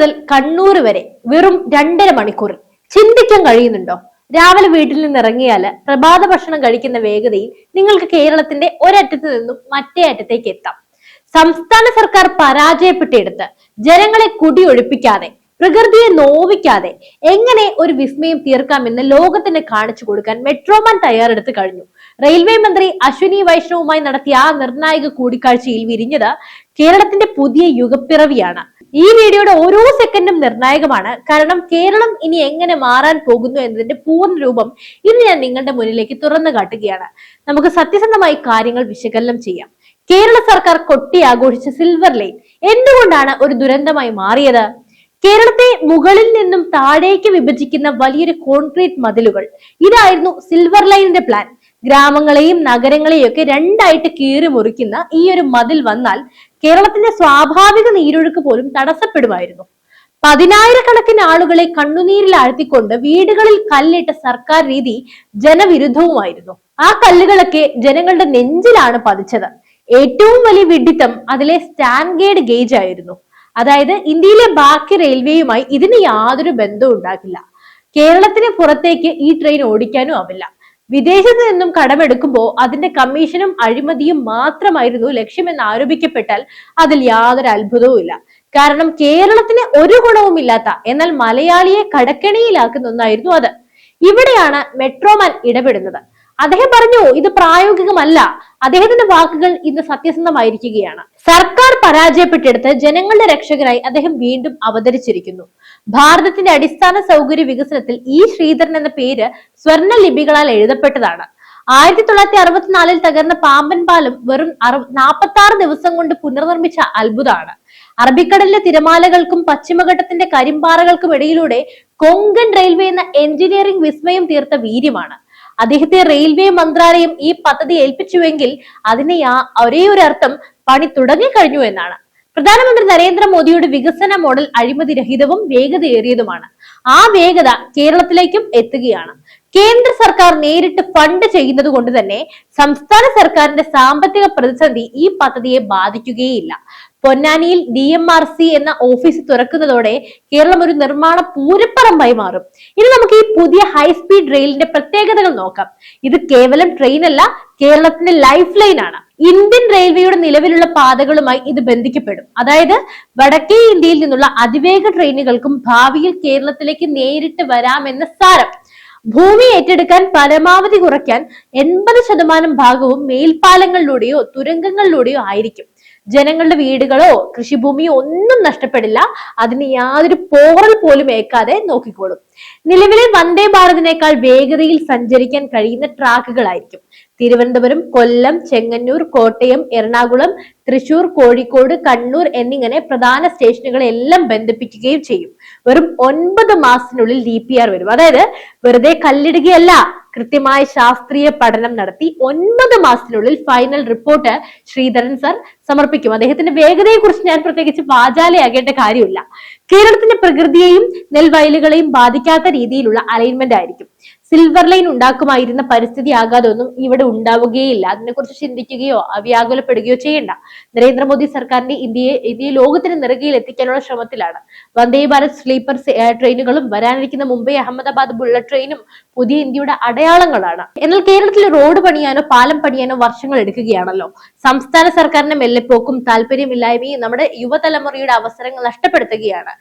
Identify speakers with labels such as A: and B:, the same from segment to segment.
A: മുതൽ കണ്ണൂർ വരെ വെറും 2.5 മണിക്കൂറിൽ. ചിന്തിക്കാൻ കഴിയുന്നുണ്ടോ? രാവിലെ വീട്ടിൽ നിന്ന് ഇറങ്ങിയാൽ പ്രഭാത ഭക്ഷണം കഴിക്കുന്ന വേഗതയിൽ നിങ്ങൾക്ക് കേരളത്തിന്റെ ഒരറ്റത്ത് നിന്നും മറ്റേ അറ്റത്തേക്ക് എത്താം. സംസ്ഥാന സർക്കാർ പരാജയപ്പെട്ടെടുത്ത് ജനങ്ങളെ കുടിയൊഴിപ്പിക്കാതെ, പ്രകൃതിയെ നോവിക്കാതെ എങ്ങനെ ഒരു വിസ്മയം തീർക്കാമെന്ന് ലോകത്തിന് കാണിച്ചു കൊടുക്കാൻ മെട്രോമാൻ തയ്യാറെടുത്ത് കഴിഞ്ഞു. റെയിൽവേ മന്ത്രി അശ്വിനി വൈഷ്ണവുമായി നടത്തിയ ആ നിർണായക കൂടിക്കാഴ്ചയിൽ വിരിഞ്ഞത് കേരളത്തിന്റെ പുതിയ യുഗപ്പിറവിയാണ്. ഈ വീഡിയോയുടെ ഓരോ സെക്കൻഡും നിർണായകമാണ്. കാരണം കേരളം ഇനി എങ്ങനെ മാറാൻ പോകുന്നു എന്നതിന്റെ പൂർണ്ണ രൂപം ഇന്ന് ഞാൻ നിങ്ങളുടെ മുന്നിലേക്ക് തുറന്നു കാട്ടുകയാണ്. നമുക്ക് സത്യസന്ധമായി കാര്യങ്ങൾ വിശകലനം ചെയ്യാം. കേരള സർക്കാർ കൊട്ടി ആഘോഷിച്ച സിൽവർ ലൈൻ എന്തുകൊണ്ടാണ് ഒരു ദുരന്തമായി മാറിയത്? കേരളത്തെ മുകളിൽ നിന്നും താഴേക്ക് വിഭജിക്കുന്ന വലിയൊരു കോൺക്രീറ്റ് മതിലുകൾ, ഇതായിരുന്നു സിൽവർ ലൈനിന്റെ പ്ലാൻ. ഗ്രാമങ്ങളെയും നഗരങ്ങളെയും ഒക്കെ രണ്ടായിട്ട് കീറി മുറിക്കുന്ന ഈ ഒരു മതിൽ വന്നാൽ കേരളത്തിന്റെ സ്വാഭാവിക നീരൊഴുക്ക് പോലും തടസ്സപ്പെടുമായിരുന്നു. 10,000-കണക്കിന് ആളുകളെ കണ്ണുനീരിൽ ആഴ്ത്തിക്കൊണ്ട് വീടുകളിൽ കല്ലിട്ട സർക്കാർ രീതി ജനവിരുദ്ധവുമായിരുന്നു. ആ കല്ലുകളൊക്കെ ജനങ്ങളുടെ നെഞ്ചിലാണ് പതിച്ചത്. ഏറ്റവും വലിയ വിഡ്ഢിത്തം അതിലെ സ്റ്റാൻഡേർഡ് ഗേജ് ആയിരുന്നു. അതായത് ഇന്ത്യയിലെ ബാക്കി റെയിൽവേയുമായി ഇതിന് യാതൊരു ബന്ധവും ഉണ്ടാക്കില്ല. കേരളത്തിന് പുറത്തേക്ക് ഈ ട്രെയിൻ ഓടിക്കാനും ആവില്ല. വിദേശത്ത് നിന്നും കടമെടുക്കുമ്പോൾ അതിന്റെ കമ്മീഷനും അഴിമതിയും മാത്രമായിരുന്നു ലക്ഷ്യമെന്ന് ആരോപിക്കപ്പെട്ടാൽ അതിൽ യാതൊരു അത്ഭുതവും ഇല്ല. കാരണം കേരളത്തിന് ഒരു ഗുണവുമില്ലാത്ത എന്നാൽ മലയാളിയെ കടക്കെണിയിലാക്കുന്ന ഒന്നായിരുന്നു അത്. ഇവിടെയാണ് മെട്രോമാൻ ഇടപെടുന്നത്. അദ്ദേഹം പറഞ്ഞു, ഇത് പ്രായോഗികമല്ല. അദ്ദേഹത്തിന്റെ വാക്കുകൾ ഇന്ന് സത്യസന്ധമായിരിക്കുകയാണ്. സർക്കാർ പരാജയപ്പെട്ടെടുത്ത് ജനങ്ങളുടെ രക്ഷകനായി അദ്ദേഹം വീണ്ടും അവതരിച്ചിരിക്കുന്നു. ഭാരതത്തിന്റെ അടിസ്ഥാന സൗകര്യ വികസനത്തിൽ ഈ ശ്രീധരൻ എന്ന പേര് സ്വർണ്ണ ലിപികളാൽ എഴുതപ്പെട്ടതാണ്. 1964 തകർന്ന പാമ്പൻ പാലം വെറും 46 ദിവസം കൊണ്ട് പുനർനിർമ്മിച്ച അത്ഭുതമാണ്. അറബിക്കടലിലെ തിരമാലകൾക്കും പശ്ചിമഘട്ടത്തിന്റെ കരിമ്പാറകൾക്കും ഇടയിലൂടെ കൊങ്കൺ റെയിൽവേ എന്ന എഞ്ചിനീയറിംഗ് വിസ്മയം തീർത്ത വീര്യമാണ്. അദ്ദേഹത്തെ റെയിൽവേ മന്ത്രാലയം ഈ പദ്ധതി ഏൽപ്പിച്ചുവെങ്കിൽ അതിന് ഒരേ ഒരു അർത്ഥം, പണി തുടങ്ങിക്കഴിഞ്ഞു എന്നാണ്. പ്രധാനമന്ത്രി നരേന്ദ്രമോദിയുടെ വികസന മോഡൽ അഴിമതിരഹിതവും വേഗതയേറിയതുമാണ്. ആ വേഗത കേരളത്തിലേക്കും എത്തുകയാണ്. കേന്ദ്ര സർക്കാർ നേരിട്ട് ഫണ്ട് ചെയ്യുന്നത് കൊണ്ട് തന്നെ സംസ്ഥാന സർക്കാരിന്റെ സാമ്പത്തിക പ്രതിസന്ധി ഈ പദ്ധതിയെ ബാധിക്കുകയില്ല. പൊന്നാനിയിൽ DMRC എന്ന ഓഫീസ് തുറക്കുന്നതോടെ കേരളം ഒരു നിർമ്മാണ പൂരപ്പറമ്പായി മാറും. ഇനി നമുക്ക് ഈ പുതിയ ഹൈസ്പീഡ് റെയിലിന്റെ പ്രത്യേകതകൾ നോക്കാം. ഇത് കേവലം ട്രെയിൻ അല്ല, കേരളത്തിന്റെ ലൈഫ് ലൈൻ ആണ്. ഇന്ത്യൻ റെയിൽവേയുടെ നിലവിലുള്ള പാതകളുമായി ഇത് ബന്ധിക്കപ്പെടും. അതായത് വടക്കേ ഇന്ത്യയിൽ നിന്നുള്ള അതിവേഗ ട്രെയിനുകൾക്കും ഭാവിയിൽ കേരളത്തിലേക്ക് നേരിട്ട് വരാമെന്ന സാരം. ഭൂമി ഏറ്റെടുക്കാൻ പരമാവധി കുറയ്ക്കാൻ 80% ഭാഗവും മേൽപ്പാലങ്ങളിലൂടെയോ തുരങ്കങ്ങളിലൂടെയോ ആയിരിക്കും. ജനങ്ങളുടെ വീടുകളോ കൃഷിഭൂമിയോ ഒന്നും നഷ്ടപ്പെടില്ല. അതിന് യാതൊരു പോറൽ പോലും ഏക്കാതെ നോക്കിക്കോളും. നിലവിലെ വന്ദേ ഭാരതിനേക്കാൾ വേഗതയിൽ സഞ്ചരിക്കാൻ കഴിയുന്ന ട്രാക്കുകളായിരിക്കും. തിരുവനന്തപുരം, കൊല്ലം, ചെങ്ങന്നൂർ, കോട്ടയം, എറണാകുളം, തൃശൂർ, കോഴിക്കോട്, കണ്ണൂർ എന്നിങ്ങനെ പ്രധാന സ്റ്റേഷനുകളെ എല്ലാം ബന്ധിപ്പിക്കുകയും ചെയ്യും. വെറും 9 മാസത്തിനുള്ളിൽ DPR വരും. അതായത് വെറുതെ കല്ലിടുകയല്ല, കൃത്യമായ ശാസ്ത്രീയ പഠനം നടത്തി 9 മാസത്തിനുള്ളിൽ ഫൈനൽ റിപ്പോർട്ട് ശ്രീധരൻ സർ സമർപ്പിക്കും. അദ്ദേഹത്തിന്റെ വേഗതയെ കുറിച്ച് ഞാൻ പ്രത്യേകിച്ച് വാചാലയാകേണ്ട കാര്യമില്ല. കേരളത്തിന്റെ പ്രകൃതിയെയും നെൽവയലുകളെയും ബാധിക്കാത്ത രീതിയിലുള്ള അലൈൻമെന്റ് ആയിരിക്കും. സിൽവർ ലൈൻ ഉണ്ടാക്കുമായിരുന്ന പരിസ്ഥിതി ആഘാതമൊന്നും ഇവിടെ ഉണ്ടാവുകയില്ല. അതിനെക്കുറിച്ച് ചിന്തിക്കുകയോ അവ്യാകുലപ്പെടുകയോ ചെയ്യേണ്ട. നരേന്ദ്രമോദി സർക്കാരിന്റെ ഇന്ത്യയെ ലോകത്തിന് നെറുകയിൽ എത്തിക്കാനുള്ള ശ്രമത്തിലാണ്. വന്ദേ ഭാരത് സ്ലീപ്പർ ട്രെയിനുകളും വരാനിരിക്കുന്ന മുംബൈ അഹമ്മദാബാദ് ബുള്ളറ്റ് ട്രെയിനും പുതിയ ഇന്ത്യയുടെ അടയാളങ്ങളാണ്. എന്നാൽ കേരളത്തിൽ റോഡ് പണിയാനോ പാലം പണിയാനോ വർഷങ്ങൾ എടുക്കുകയാണല്ലോ. സംസ്ഥാന സർക്കാരിന്റെ മെല്ലെപ്പോക്കും താല്പര്യമില്ലായ്മയും നമ്മുടെ യുവതലമുറയുടെ അവസരങ്ങൾ നഷ്ടപ്പെടുത്തുകയാണ്.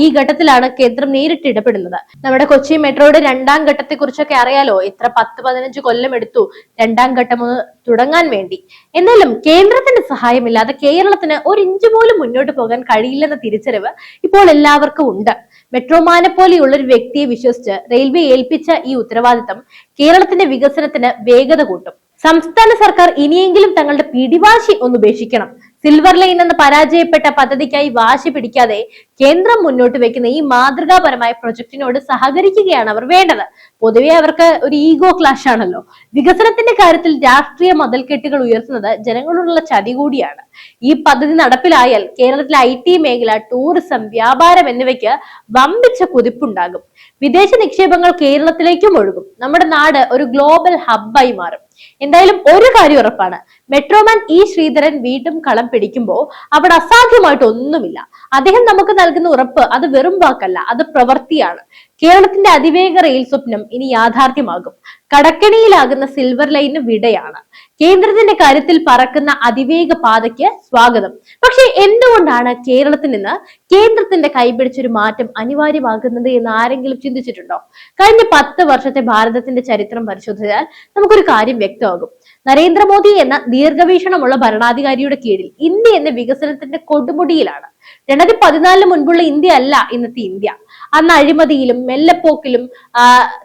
A: ഈ ഘട്ടത്തിലാണ് കേന്ദ്രം നേരിട്ട് ഇടപെടുന്നത്. നമ്മുടെ കൊച്ചി മെട്രോയുടെ 2ാം ഘട്ടത്തെ കുറിച്ചൊക്കെ അറിയാലോ. എത്ര 10-15 കൊല്ലം എടുത്തു 2ാം ഘട്ടം തുടങ്ങാൻ വേണ്ടി. എന്നാലും കേന്ദ്രത്തിന്റെ സഹായമില്ലാതെ കേരളത്തിന് ഒരു ഇഞ്ച് പോലും മുന്നോട്ട് പോകാൻ കഴിയില്ലെന്ന തിരിച്ചറിവ് ഇപ്പോൾ എല്ലാവർക്കും ഉണ്ട്. മെട്രോമാനെ പോലെയുള്ള ഒരു വ്യക്തിയെ വിശ്വസിച്ച് റെയിൽവേ ഏൽപ്പിച്ച ഈ ഉത്തരവാദിത്തം കേരളത്തിന്റെ വികസനത്തിന് വേഗത കൂട്ടും. സംസ്ഥാന സർക്കാർ ഇനിയെങ്കിലും തങ്ങളുടെ പിടിവാശി ഒന്ന് ഉപേക്ഷിക്കണം. സിൽവർ ലൈൻ എന്ന പരാജയപ്പെട്ട പദ്ധതിക്കായി വാശി പിടിക്കാതെ കേന്ദ്രം മുന്നോട്ട് വെക്കുന്ന ഈ മാതൃകാപരമായ പ്രൊജക്ടിനോട് സഹകരിക്കുകയാണ് അവർ വേണ്ടത്. പൊതുവെ അവർക്ക് ഒരു ഈഗോ ക്ലാഷ് ആണല്ലോ. വികസനത്തിന്റെ കാര്യത്തിൽ രാഷ്ട്രീയ മതിൽക്കെട്ടുകൾ ഉയർത്തുന്നത് ജനങ്ങളോടുള്ള ചതി കൂടിയാണ്. ഈ പദ്ധതി നടപ്പിലായാൽ കേരളത്തിലെ IT മേഖല, ടൂറിസം, വ്യാപാരം എന്നിവയ്ക്ക് വമ്പിച്ച കുതിപ്പുണ്ടാകും. വിദേശ നിക്ഷേപങ്ങൾ കേരളത്തിലേക്കും ഒഴുകും. നമ്മുടെ നാട് ഒരു ഗ്ലോബൽ ഹബ്ബായി മാറും. എന്തായാലും ഒരു കാര്യം ഉറപ്പാണ്, മെട്രോമാൻ ഇ ശ്രീധരൻ വീണ്ടും കളം പിടിക്കുമ്പോൾ അവിടെ അസാധ്യമായിട്ട് ഒന്നുമില്ല. അദ്ദേഹം നമുക്ക് നൽകുന്ന ഉറപ്പ് അത് വെറും വാക്കല്ല, അത് പ്രവൃത്തിയാണ്. കേരളത്തിന്റെ അതിവേഗ റെയിൽ സ്വപ്നം ഇനി യാഥാർത്ഥ്യമാകും. കടക്കെണിയിലാകുന്ന സിൽവർ ലൈന് വിടയാണ്. കേന്ദ്രത്തിന്റെ കാര്യത്തിൽ പറക്കുന്ന അതിവേഗ പാതയ്ക്ക് സ്വാഗതം. പക്ഷെ എന്തുകൊണ്ടാണ് കേരളത്തിൽ നിന്ന് കേന്ദ്രത്തിന്റെ കൈപിടിച്ചൊരു മാറ്റം അനിവാര്യമാകുന്നത് എന്ന് ആരെങ്കിലും ചിന്തിച്ചിട്ടുണ്ടോ? കഴിഞ്ഞ 10 വർഷത്തെ ഭാരതത്തിന്റെ ചരിത്രം പരിശോധിച്ചാൽ നമുക്കൊരു കാര്യം വ്യക്തമാകും. നരേന്ദ്രമോദി എന്ന ദീർഘവീക്ഷണമുള്ള ഭരണാധികാരിയുടെ കീഴിൽ ഇന്ത്യ എന്ന വികസനത്തിന്റെ കൊടുമുടിയിലാണ്. 2014 മുൻപുള്ള ഇന്ത്യ അല്ല ഇന്നത്തെ ഇന്ത്യ. അന്ന് അഴിമതിയിലും മെല്ലെപ്പോക്കിലും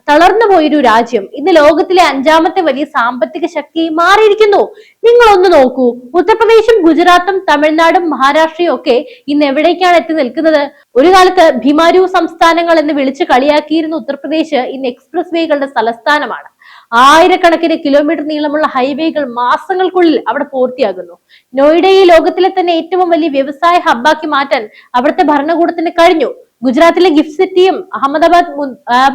A: തളർന്നു പോയൊരു രാജ്യം ഇന്ന് ലോകത്തിലെ 5ാമത്തെ വലിയ സാമ്പത്തിക ശക്തി മാറിയിരിക്കുന്നു. നിങ്ങൾ ഒന്ന് നോക്കൂ, ഉത്തർപ്രദേശും ഗുജറാത്തും തമിഴ്നാടും മഹാരാഷ്ട്രയും ഒക്കെ ഇന്ന് എവിടേക്കാണ് എത്തി നിൽക്കുന്നത്? ഒരു കാലത്ത് ഭിമാരു സംസ്ഥാനങ്ങൾ എന്ന് വിളിച്ച് കളിയാക്കിയിരുന്ന ഉത്തർപ്രദേശ് ഇന്ന് എക്സ്പ്രസ് വേകളുടെ തലസ്ഥാനമാണ്. ആയിരക്കണക്കിന് കിലോമീറ്റർ നീളമുള്ള ഹൈവേകൾ മാസങ്ങൾക്കുള്ളിൽ അവിടെ പൂർത്തിയാകുന്നു. നോയിഡയെ ലോകത്തിലെ തന്നെ ഏറ്റവും വലിയ വ്യവസായ ഹബ്ബാക്കി മാറ്റാൻ അവിടുത്തെ ഭരണകൂടത്തിന് കഴിഞ്ഞു. ഗുജറാത്തിലെ ഗിഫ്റ്റ് സിറ്റിയും അഹമ്മദാബാദ്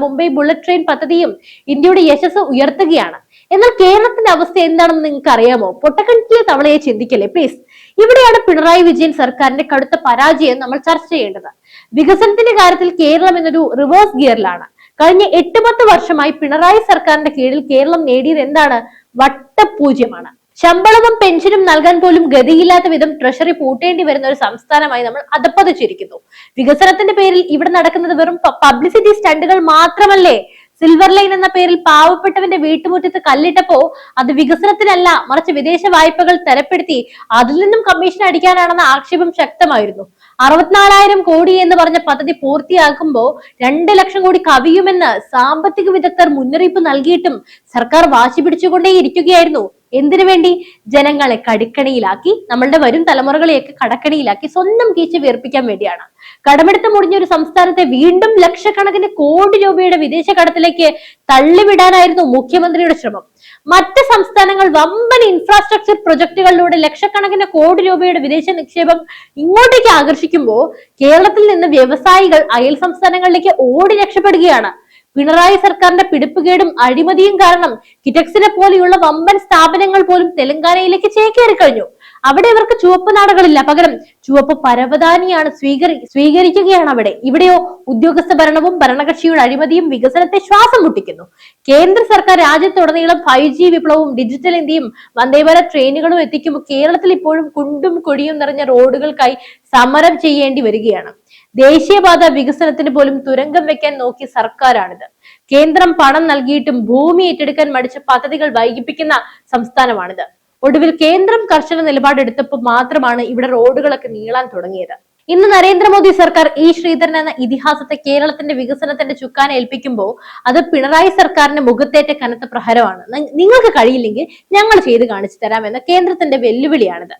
A: മുംബൈ ബുള്ളറ്റ് ട്രെയിൻ പദ്ധതിയും ഇന്ത്യയുടെ യശസ് ഉയർത്തുകയാണ്. എന്നാൽ കേരളത്തിന്റെ അവസ്ഥ എന്താണെന്ന് നിങ്ങൾക്ക് അറിയാമോ? പൊട്ടക്കിണറ്റിലെ തവളയെ ചിന്തിക്കല്ലേ പ്ലീസ്. ഇവിടെയാണ് പിണറായി വിജയൻ സർക്കാരിന്റെ കടുത്ത പരാജയം നമ്മൾ ചർച്ച ചെയ്യേണ്ടത്. വികസനത്തിന്റെ കാര്യത്തിൽ കേരളം എന്നൊരു റിവേഴ്സ് ഗിയറിലാണ്. കഴിഞ്ഞ 8-10 വർഷമായി പിണറായി സർക്കാരിന്റെ കീഴിൽ കേരളം നേടിയത് എന്താണ്? വട്ടപൂജ്യമാണ്. ശമ്പളവും പെൻഷനും നൽകാൻ പോലും ഗതിയില്ലാത്ത വിധം ട്രഷറി പൂട്ടേണ്ടി വരുന്ന ഒരു സംസ്ഥാനമായി നമ്മൾ അധപ്പതിച്ചിരിക്കുന്നു. വികസനത്തിന്റെ പേരിൽ ഇവിടെ നടക്കുന്നത് വെറും പബ്ലിസിറ്റി സ്റ്റണ്ടുകൾ മാത്രമല്ലേ? സിൽവർ ലൈൻ എന്ന പേരിൽ പാവപ്പെട്ടവന്റെ വീട്ടുമുറ്റത്ത് കല്ലിട്ടപ്പോ അത് വികസനത്തിനല്ല, മറിച്ച് വിദേശ വായ്പകൾ തരപ്പെടുത്തി അതിൽ നിന്നും കമ്മീഷൻ അടിക്കാനാണെന്ന ആക്ഷേപം ശക്തമായിരുന്നു. 64,000 കോടി എന്ന് പറഞ്ഞ പദ്ധതി പൂർത്തിയാക്കുമ്പോൾ 2 ലക്ഷം കോടി കവിയുമെന്ന് സാമ്പത്തിക വിദഗ്ധർ മുന്നറിയിപ്പ് നൽകിയിട്ടും സർക്കാർ വാശി പിടിച്ചുകൊണ്ടേയിരിക്കുകയായിരുന്നു. എന്തിനു വേണ്ടി? ജനങ്ങളെ കടിക്കണിയിലാക്കി, നമ്മളുടെ വരും തലമുറകളെയൊക്കെ കടക്കണിയിലാക്കി സ്വന്തം കീച്ച് വീർപ്പിക്കാൻ വേണ്ടിയാണ്. കടമെടുത്ത് മുടിഞ്ഞ ഒരു സംസ്ഥാനത്തെ വീണ്ടും ലക്ഷക്കണക്കിന് കോടി രൂപയുടെ വിദേശ കടത്തിലേക്ക് തള്ളിവിടാനായിരുന്നു മുഖ്യമന്ത്രിയുടെ ശ്രമം. മറ്റ് സംസ്ഥാനങ്ങൾ വമ്പൻ ഇൻഫ്രാസ്ട്രക്ചർ പ്രൊജക്ടുകളിലൂടെ ലക്ഷക്കണക്കിന് കോടി രൂപയുടെ വിദേശ നിക്ഷേപം ഇങ്ങോട്ടേക്ക് ആകർഷിക്കുമ്പോൾ കേരളത്തിൽ നിന്ന് വ്യവസായികൾ അയൽ സംസ്ഥാനങ്ങളിലേക്ക് ഓടി രക്ഷപ്പെടുകയാണ്. പിണറായി സർക്കാരിന്റെ പിടിപ്പുകേടും അഴിമതിയും കാരണം കിറ്റക്സിനെ പോലെയുള്ള വമ്പൻ സ്ഥാപനങ്ങൾ പോലും തെലങ്കാനയിലേക്ക് ചേക്കേറി കഴിഞ്ഞു. അവിടെ ഇവർക്ക് ചുവപ്പ് നാടകളില്ല, പകരം ചുവപ്പ് പരവതാനിയാണ് സ്വീകരിക്കുകയാണ് അവിടെ. ഇവിടെയോ ഉദ്യോഗസ്ഥ ഭരണവും ഭരണകക്ഷിയുടെ അഴിമതിയും വികസനത്തെ ശ്വാസം മുട്ടിക്കുന്നു. കേന്ദ്ര സർക്കാർ രാജ്യത്തുടനീളം 5G വിപ്ലവവും ഡിജിറ്റൽ ഇന്ത്യയും വന്ദേഭാരത് ട്രെയിനുകളും എത്തിക്കുമ്പോൾ കേരളത്തിൽ ഇപ്പോഴും കുണ്ടും കൊടിയും നിറഞ്ഞ റോഡുകൾക്കായി സമരം ചെയ്യേണ്ടി വരികയാണ്. ദേശീയപാത വികസനത്തിന് പോലും തുരങ്കം വെക്കാൻ നോക്കിയ സർക്കാരാണിത്. കേന്ദ്രം പണം നൽകിയിട്ടും ഭൂമി ഏറ്റെടുക്കാൻ മടിച്ച പദ്ധതികൾ വൈകിപ്പിക്കുന്ന സംസ്ഥാനമാണിത്. ഒടുവിൽ കേന്ദ്രം കർശന നിലപാടെടുത്തപ്പോൾ മാത്രമാണ് ഇവിടെ റോഡുകളൊക്കെ നീളാൻ തുടങ്ങിയത്. ഇന്ന് നരേന്ദ്രമോദി സർക്കാർ ഇ ശ്രീധരൻ എന്ന ഇതിഹാസത്തെ കേരളത്തിന്റെ വികസനത്തിന്റെ ചുക്കാൻ ഏൽപ്പിക്കുമ്പോൾ അത് പിണറായി സർക്കാരിന്റെ മുഖത്തേറ്റ കനത്ത പ്രഹരമാണ്. നിങ്ങൾക്ക് കഴിയില്ലെങ്കിൽ ഞങ്ങൾ ചെയ്ത് കാണിച്ചു തരാമെന്ന കേന്ദ്രത്തിന്റെ വെല്ലുവിളിയാണിത്.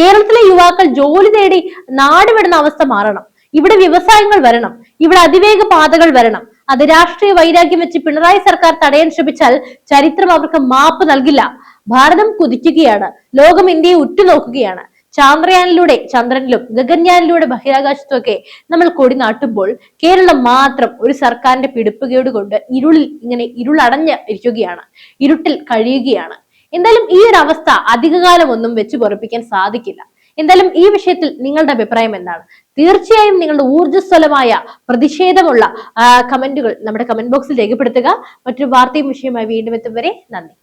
A: കേരളത്തിലെ യുവാക്കൾ ജോലി തേടി നാടുവിടുന്ന അവസ്ഥ മാറണം. ഇവിടെ വ്യവസായങ്ങൾ വരണം, ഇവിടെ അതിവേഗ പാതകൾ വരണം. അത് രാഷ്ട്രീയ വൈരാഗ്യം വെച്ച് പിണറായി സർക്കാർ തടയാൻ ശ്രമിച്ചാൽ ചരിത്രം അവർക്ക് മാപ്പ് നൽകില്ല. ഭാരതം കുതിക്കുകയാണ്, ലോകം ഇന്ത്യയെ ഉറ്റുനോക്കുകയാണ്. ചാന്ദ്രയാനിലൂടെ ചന്ദ്രനിലും ഗഗൻയാനിലൂടെ ബഹിരാകാശത്തുമൊക്കെ നമ്മൾ കൊടി നാട്ടുമ്പോൾ കേരളം മാത്രം ഒരു സർക്കാരിന്റെ പിടിപ്പുകേട് കൊണ്ട് ഇങ്ങനെ ഇരുളടഞ്ഞ് ഇരിക്കുകയാണ്, ഇരുട്ടിൽ കഴിയുകയാണ്. എന്തായാലും ഈ ഒരു അവസ്ഥ അധികകാലം ഒന്നും വെച്ച് പൊറപ്പിക്കാൻ സാധിക്കില്ല. എന്തായാലും ഈ വിഷയത്തിൽ നിങ്ങളുടെ അഭിപ്രായം എന്താണ്? തീർച്ചയായും നിങ്ങളുടെ ഊർജ്ജസ്വലമായ പ്രതിഷേധമുള്ള കമന്റുകൾ നമ്മുടെ കമന്റ് ബോക്സിൽ രേഖപ്പെടുത്തുക. മറ്റൊരു വാർത്തയും വിഷയമായി വീണ്ടും എത്തും വരെ നന്ദി.